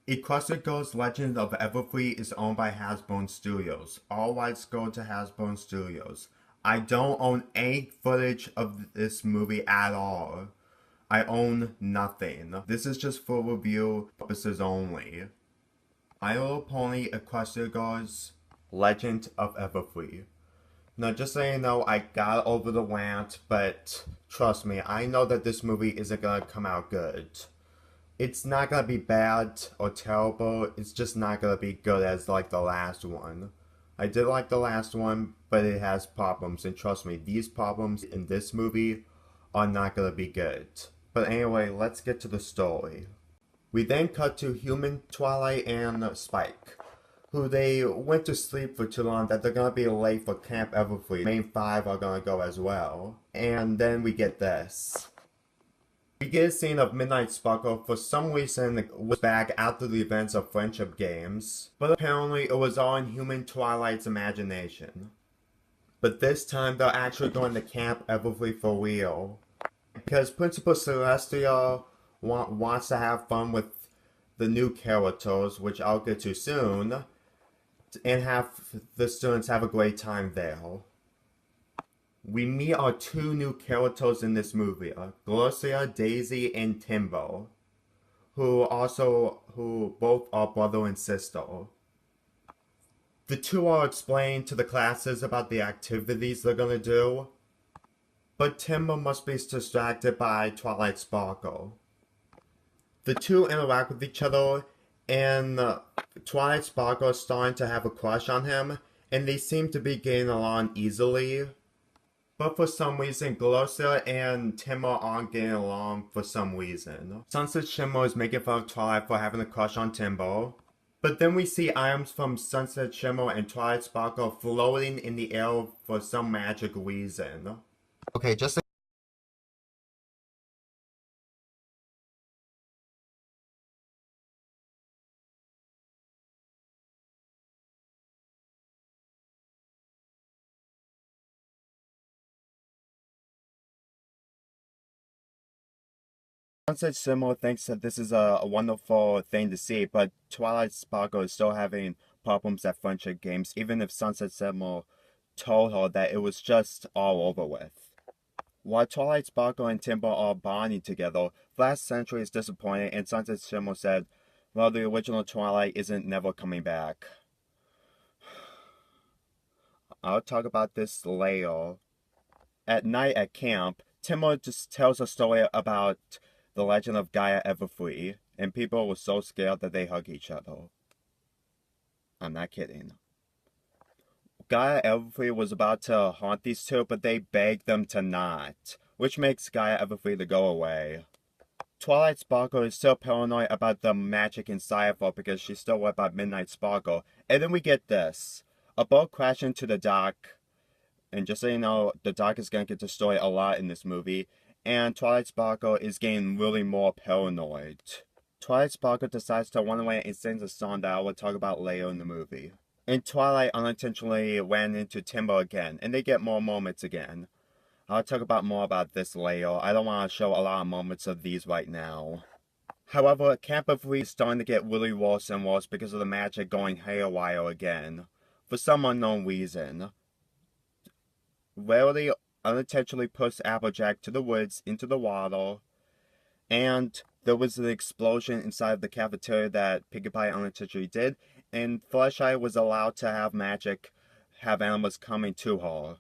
Equestria's Legend of Everfree is owned by Hasbro Studios. All rights go to Hasbro Studios. I don't own any footage of this movie at all. I own nothing. This is just for review purposes only. My Little Pony Equestria's Legend of Everfree. Now, just so you know, I got over the rant, but trust me, I know that this movie isn't gonna come out good. It's not gonna be bad or terrible, it's just not gonna be good as like the last one. I did like the last one, but it has problems, and trust me, these problems in this movie are not gonna be good. But anyway, let's get to the story. We then cut to human Twilight and Spike, who they went to sleep for too long that they're gonna be late for Camp Everfree. Main 5 are gonna go as well. And then we get this. We get a scene of Midnight Sparkle for some reason was back after the events of Friendship Games, but apparently it was all in human Twilight's imagination. But this time they're actually going to Camp Everfree for real. Because Principal Celestia wants to have fun with the new characters, which I'll get to soon, and have the students have a great time there. We meet our 2 new characters in this movie, Gloria, Daisy, and Timbo, who both are brother and sister. The 2 are explaining to the classes about the activities they're gonna do, but Timbo must be distracted by Twilight Sparkle. The 2 interact with each other, and Twilight Sparkle is starting to have a crush on him, and they seem to be getting along easily. But for some reason, Gloria and Timber aren't getting along for some reason. Sunset Shimmer is making fun of Twilight for having a crush on Timber. But then we see items from Sunset Shimmer and Twilight Sparkle floating in the air for some magic reason. Okay, just Sunset Shimmer thinks that this is a wonderful thing to see, but Twilight Sparkle is still having problems at Friendship Games, even if Sunset Shimmer told her that it was just all over with. While Twilight Sparkle and Timber are bonding together, Last Century is disappointed, and Sunset Shimmer said, well, the original Twilight isn't never coming back. I'll talk about this later. At night at camp, Timber just tells a story about the legend of Gaia Everfree, and people were so scared that they hug each other. I'm not kidding. Gaia Everfree was about to haunt these 2, but they begged them to not, which makes Gaia Everfree to go away. Twilight Sparkle is still paranoid about the magic inside of her because she's still worried about Midnight Sparkle. And then we get this. A boat crashed into the dock, and just so you know, the dock is going to get destroyed a lot in this movie, and Twilight Sparkle is getting really more paranoid. Twilight Sparkle decides to run away and sings a song that I will talk about later in the movie. And Twilight unintentionally ran into Timber again, and they get more moments again. I'll talk about more about this later. I don't want to show a lot of moments of these right now. However, Camp Everfree is starting to get really worse and worse because of the magic going haywire again. For some unknown reason. Rarely unintentionally pushed Applejack to the woods into the water, and there was an explosion inside the cafeteria that Pinkie Pie unintentionally did, and Flesheye was allowed to have magic, have animals coming to her.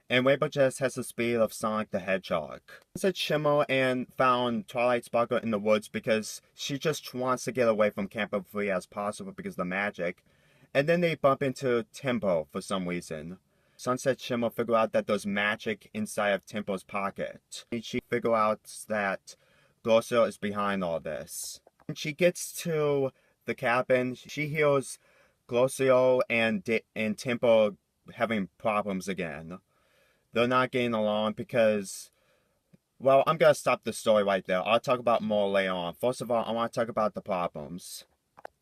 And Rainbow Jess has the speed of Sonic the Hedgehog. Sunset Shimmer and found Twilight Sparkle in the woods because she just wants to get away from Camp Everfree as possible because of the magic, and then they bump into Timbo for some reason. Sunset Shimmer figure out that there's magic inside of Timbo's pocket. And she figure out that Gloria is behind all this. When she gets to the cabin, she hears Gloria and Timbo having problems again. They're not getting along because, well, I'm gonna stop the story right there. I'll talk about more later on. First of all, I want to talk about the problems.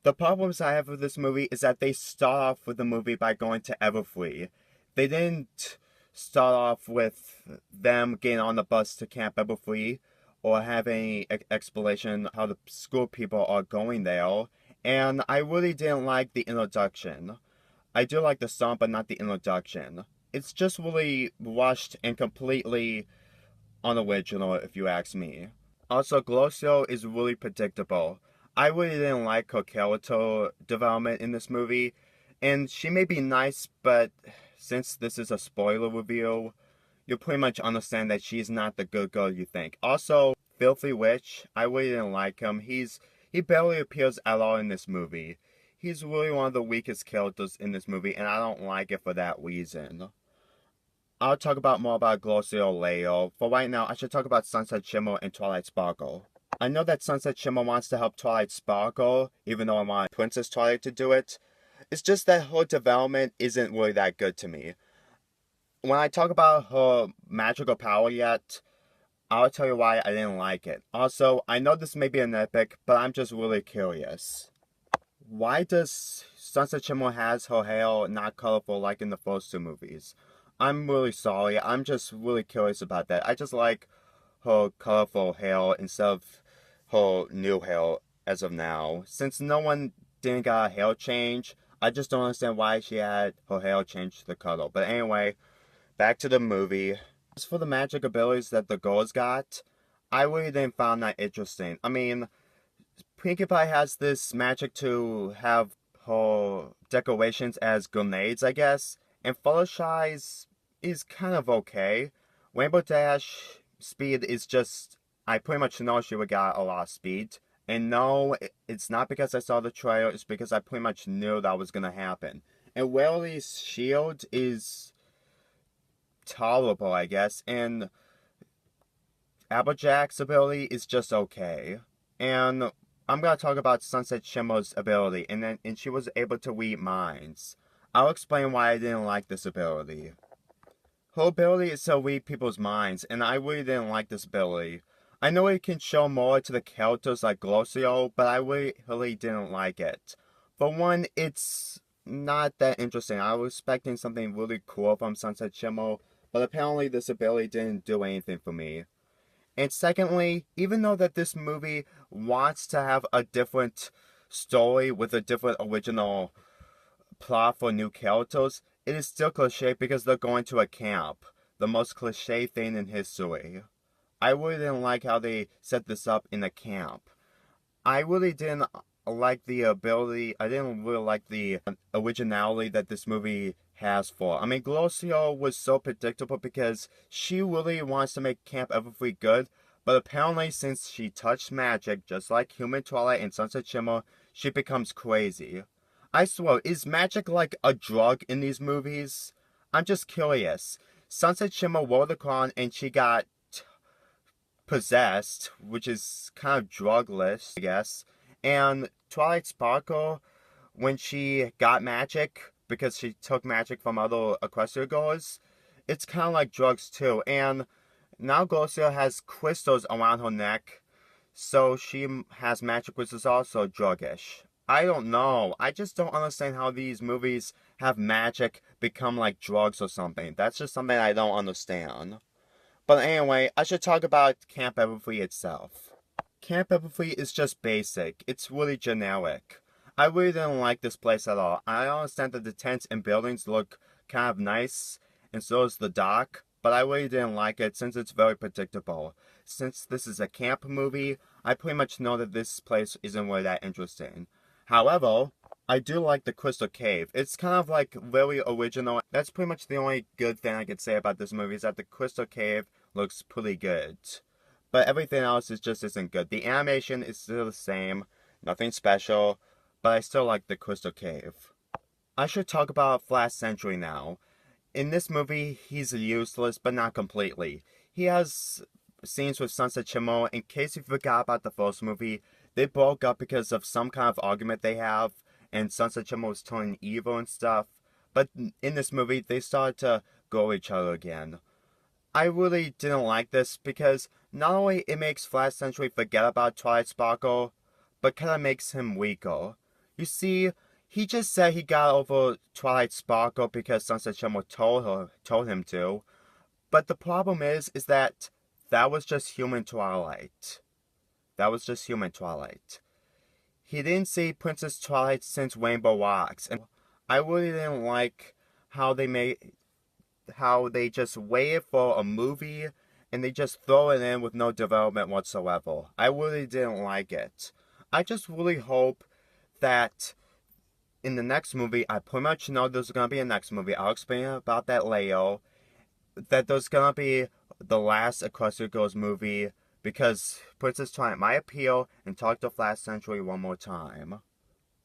The problems I have with this movie is that they start off with the movie by going to Everfree. They didn't start off with them getting on the bus to Camp Everfree or have any explanation how the school people are going there. And I really didn't like the introduction. I do like the song, but not the introduction. It's just really rushed and completely unoriginal, if you ask me. Also, Glocio is really predictable. I really didn't like her character development in this movie, and she may be nice, but since this is a spoiler review, you'll pretty much understand that she's not the good girl you think. Also, Filthy Witch, I really didn't like him. He barely appears at all in this movie. He's really one of the weakest characters in this movie, and I don't like it for that reason. I'll talk more about Glocio later. For right now, I should talk about Sunset Shimmer and Twilight Sparkle. I know that Sunset Shimmer wants to help Twilight Sparkle, even though I want Princess Twilight to do it. It's just that her development isn't really that good to me. When I talk about her magical power yet, I'll tell you why I didn't like it. Also, I know this may be an epic, but I'm just really curious. Why does Sunset Shimmer has her hair not colorful like in the first two movies? I'm really sorry. I'm just really curious about that. I just like her colorful hair instead of her new hair as of now. Since no one didn't got a hair change, I just don't understand why she had her hair changed the color. But anyway, back to the movie. As for the magic abilities that the girls got, I really didn't find that interesting. I mean, Pinkie Pie has this magic to have her decorations as grenades, I guess. And Fluttershy's is kind of okay. Rainbow Dash speed is just, I pretty much know she would got a lot of speed. And no, it's not because I saw the trailer, it's because I pretty much knew that was gonna happen. And Welly's shield is tolerable, I guess, and Applejack's ability is just okay. And I'm gonna talk about Sunset Shimmer's ability, and she was able to read minds. I'll explain why I didn't like this ability. Her ability is to read people's minds, and I really didn't like this ability. I know it can show more to the characters like Glocio, but I really didn't like it. For one, it's not that interesting. I was expecting something really cool from Sunset Shimmer, but apparently this ability didn't do anything for me. And secondly, even though that this movie wants to have a different story with a different original plot for new characters, it is still cliche because they're going to a camp. The most cliche thing in history. I really didn't like how they set this up in a camp. I really didn't like the ability, I didn't really like the originality that this movie has for. I mean, Glocio was so predictable because she really wants to make Camp Everfree good, but apparently since she touched magic, just like Human Twilight and Sunset Shimmer, she becomes crazy. I swear, is magic like a drug in these movies? I'm just curious. Sunset Shimmer wore the crown and she got possessed, which is kind of drugless, I guess. And Twilight Sparkle, when she got magic, because she took magic from other Equestria girls, it's kind of like drugs too. And now Glocio has crystals around her neck, so she has magic, which is also druggish. I don't know. I just don't understand how these movies have magic become like drugs or something. That's just something I don't understand. But anyway, I should talk about Camp Everfree itself. Camp Everfree is just basic. It's really generic. I really didn't like this place at all. I understand that the tents and buildings look kind of nice, and so is the dock, but I really didn't like it since it's very predictable. Since this is a camp movie, I pretty much know that this place isn't really that interesting. However, I do like the Crystal Cave. It's kind of like very original. That's pretty much the only good thing I could say about this movie is that the Crystal Cave looks pretty good. But everything else just isn't good. The animation is still the same, nothing special, but I still like the Crystal Cave. I should talk about Flash Sentry now. In this movie, he's useless, but not completely. He has scenes with Sunset Shimmer. In case you forgot about the first movie, they broke up because of some kind of argument they have, and Sunset Shimmer was turning evil and stuff. But in this movie, they started to go each other again. I really didn't like this because not only it makes Flash Sentry forget about Twilight Sparkle, but kind of makes him weaker. You see, he just said he got over Twilight Sparkle because Sunset Shimmer told him to. But the problem is that that was just human Twilight. That was just human Twilight. He didn't see Princess Twilight since Rainbow Rocks, and I really didn't like how they just waited for a movie and they just throw it in with no development whatsoever. I really didn't like it. I just really hope that in the next movie, I pretty much know there's gonna be a next movie. I'll explain about that later. That there's gonna be the last Equestria Girls movie because Princess Twilight might appear and talk to Flash Century one more time.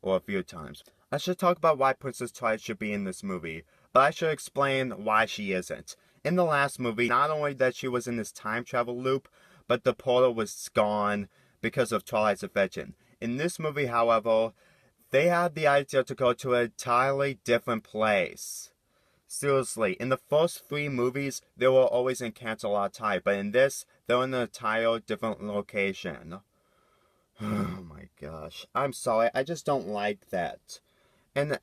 Or a few times. I should talk about why Princess Twilight should be in this movie, but I should explain why she isn't. In the last movie, not only that she was in this time travel loop, but the portal was gone because of Twilight's invention. In this movie, however, they had the idea to go to an entirely different place. Seriously, in the first 3 movies, they were always in Canterlot, but in this, they're in an entire different location. Oh my gosh. I'm sorry, I just don't like that. And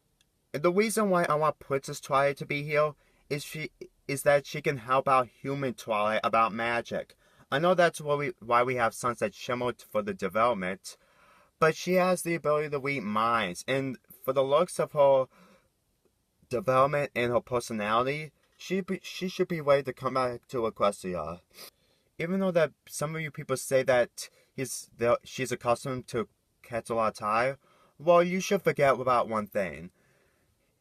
the reason why I want Princess Twilight to be here is that she can help out human Twilight about magic. I know that's why we have Sunset Shimmer for the development, but she has the ability to read minds, and for the looks of her development and her personality, she should be ready to come back to Equestria. Even though that some of you people say that she's accustomed to Canterlot, well, you should forget about one thing.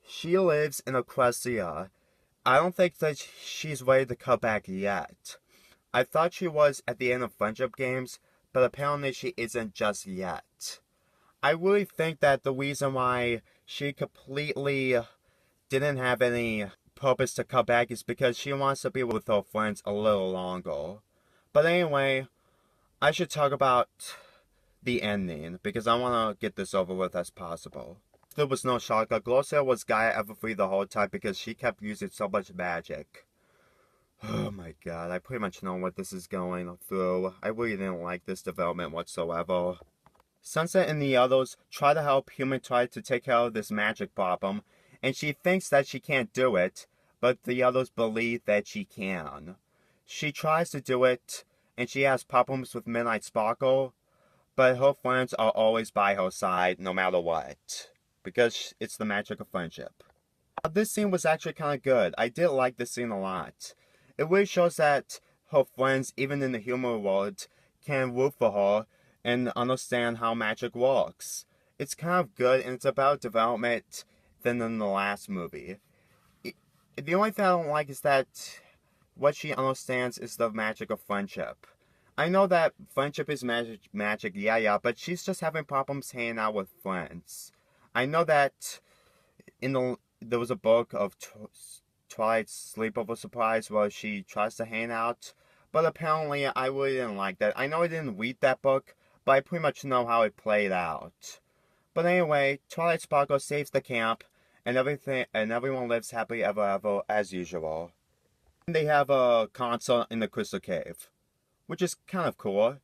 She lives in Equestria. I don't think that she's ready to come back yet. I thought she was at the end of Friendship Games, but apparently she isn't just yet. I really think that the reason why she completely didn't have any purpose to come back is because she wants to be with her friends a little longer. But anyway, I should talk about the ending, because I want to get this over with as possible. There was no shocker. Gloria was Gaia Everfree the whole time because she kept using so much magic. Oh my god, I pretty much know what this is going through. I really didn't like this development whatsoever. Sunset and the others try to help Human Twilight to take care of this magic problem, and she thinks that she can't do it, but the others believe that she can. She tries to do it, and she has problems with Midnight Sparkle, but her friends are always by her side no matter what, because it's the magic of friendship. This scene was actually kind of good. I did like this scene a lot. It really shows that her friends, even in the humor world, can root for her and understand how magic works. It's kind of good, and it's about development than in the last movie. The only thing I don't like is that what she understands is the magic of friendship. I know that friendship is magic, yeah, but she's just having problems hanging out with friends. I know that there was a book of Twilight's Sleepover Surprise where she tries to hang out, but apparently I really didn't like that. I know I didn't read that book, but I pretty much know how it played out. But anyway, Twilight Sparkle saves the camp, and everyone lives happily ever after as usual. And they have a concert in the Crystal Cave, which is kind of cool.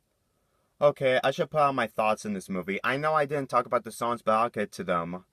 Okay, I should put out my thoughts in this movie. I know I didn't talk about the songs, but I'll get to them.